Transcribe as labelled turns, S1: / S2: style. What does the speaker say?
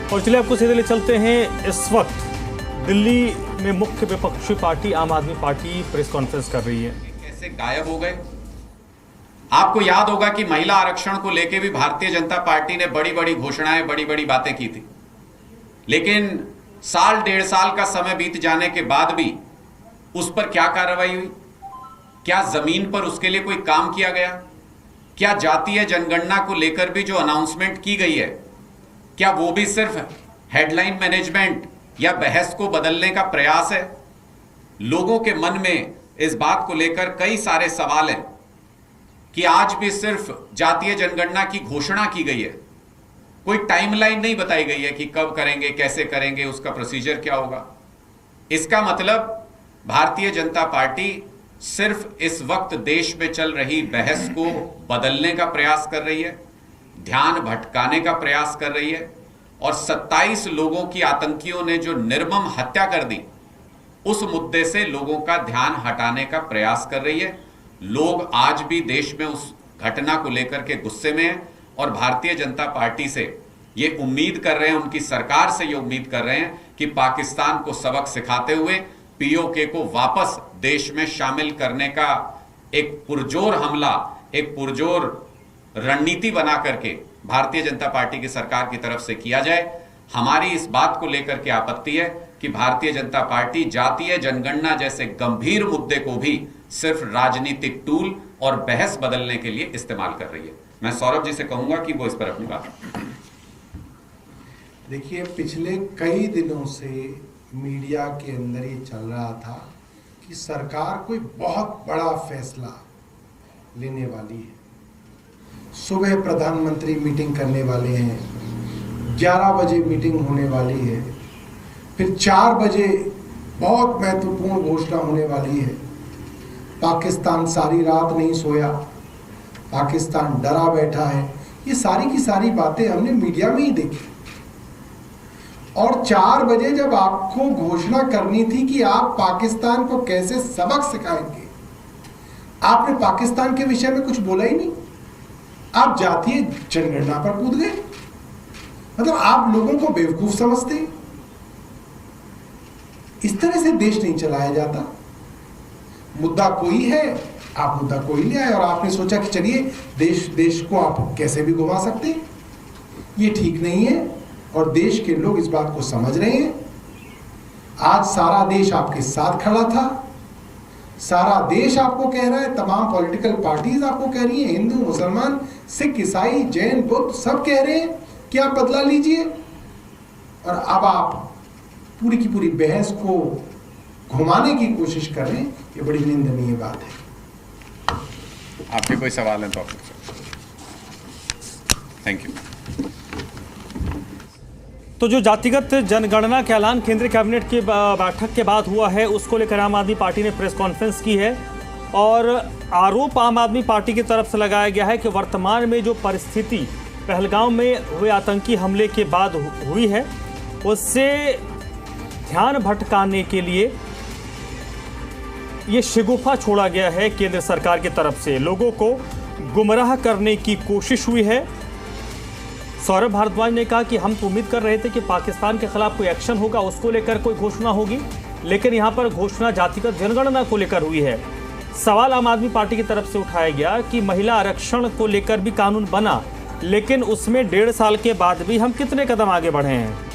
S1: और चलिए आपको सीधे ले चलते हैं। इस वक्त दिल्ली में मुख्य विपक्षी पार्टी आम आदमी पार्टी प्रेस कॉन्फ्रेंस कर रही है।
S2: कैसे गायब हो गए। आपको याद होगा कि महिला आरक्षण को लेकर भी भारतीय जनता पार्टी ने बड़ी बड़ी घोषणाएं, बड़ी बड़ी बातें की थी, लेकिन साल डेढ़ साल का समय बीत जाने के बाद भी उस पर क्या कार्रवाई हुई? क्या जमीन पर उसके लिए कोई काम किया गया? क्या जातीय जनगणना को लेकर भी जो अनाउंसमेंट की गई है, क्या वो भी सिर्फ हेडलाइन मैनेजमेंट या बहस को बदलने का प्रयास है? लोगों के मन में इस बात को लेकर कई सारे सवाल हैं कि आज भी सिर्फ जातीय जनगणना की घोषणा की गई है, कोई टाइमलाइन नहीं बताई गई है कि कब करेंगे, कैसे करेंगे, उसका प्रोसीजर क्या होगा। इसका मतलब भारतीय जनता पार्टी सिर्फ इस वक्त देश में चल रही बहस को बदलने का प्रयास कर रही है, ध्यान भटकाने का प्रयास कर रही है, और 27 लोगों की आतंकियों ने जो निर्मम हत्या कर दी, उस मुद्दे से लोगों का ध्यान हटाने का प्रयास कर रही है। लोग आज भी देश में उस घटना को लेकर के गुस्से में हैं और भारतीय जनता पार्टी से ये उम्मीद कर रहे हैं, उनकी सरकार से ये उम्मीद कर रहे हैं कि पाकिस्तान को सबक सिखाते हुए पीओके को वापस देश में शामिल करने का एक पुरजोर हमला, एक पुरजोर रणनीति बना करके भारतीय जनता पार्टी की सरकार की तरफ से किया जाए। हमारी इस बात को लेकर के आपत्ति है कि भारतीय जनता पार्टी जातीय जनगणना जैसे गंभीर मुद्दे को भी सिर्फ राजनीतिक टूल और बहस बदलने के लिए इस्तेमाल कर रही है। मैं सौरभ जी से कहूंगा कि वो इस पर अपनी बात।
S3: देखिए, पिछले कई दिनों से मीडिया के अंदर ये चल रहा था कि सरकार कोई बहुत बड़ा फैसला लेने वाली है। सुबह प्रधानमंत्री मीटिंग करने वाले हैं, 11 बजे मीटिंग होने वाली है, फिर 4 बजे बहुत महत्वपूर्ण घोषणा होने वाली है। पाकिस्तान सारी रात नहीं सोया, पाकिस्तान डरा बैठा है। ये सारी की सारी बातें हमने मीडिया में ही देखी। और 4 बजे जब आपको घोषणा करनी थी कि आप पाकिस्तान को कैसे सबक सिखाएंगे, आपने पाकिस्तान के विषय में कुछ बोला ही नहीं। आप जातीय जनगणना पर कूद गए। मतलब आप लोगों को बेवकूफ समझते हैं। इस तरह से देश नहीं चलाया जाता। मुद्दा कोई है, आप मुद्दा कोई ले आए और आपने सोचा कि चलिए देश को आप कैसे भी घुमा सकते हैं। ये ठीक नहीं है और देश के लोग इस बात को समझ रहे हैं। आज सारा देश आपके साथ खड़ा था, सारा देश आपको कह रहा है, तमाम पॉलिटिकल पार्टीज आपको कह रही हैं, हिंदू, मुसलमान, सिख, ईसाई, जैन, बुद्ध सब कह रहे हैं कि आप बदला लीजिए। और अब आप पूरी की पूरी बहस को घुमाने की कोशिश कर रहे हैं। ये बड़ी निंदनीय बात है।
S2: आपके कोई सवाल हैं तो आप पूछ सकते हैं। Thank you.
S1: तो जो जातिगत जनगणना का ऐलान केंद्रीय कैबिनेट की बैठक के बाद हुआ है, उसको लेकर आम आदमी पार्टी ने प्रेस कॉन्फ्रेंस की है और आरोप आम आदमी पार्टी की तरफ से लगाया गया है कि वर्तमान में जो परिस्थिति पहलगाम में हुए आतंकी हमले के बाद हुई है, उससे ध्यान भटकाने के लिए ये शिगुफा छोड़ा गया है। केंद्र सरकार की तरफ से लोगों को गुमराह करने की कोशिश हुई है। सौरभ भारद्वाज ने कहा कि हम तो उम्मीद कर रहे थे कि पाकिस्तान के खिलाफ कोई एक्शन होगा, उसको लेकर कोई घोषणा होगी, लेकिन यहां पर घोषणा जातिगत जनगणना को लेकर हुई है। सवाल आम आदमी पार्टी की तरफ से उठाया गया कि महिला आरक्षण को लेकर भी कानून बना, लेकिन उसमें 1.5 साल के बाद भी हम कितने कदम आगे बढ़े हैं।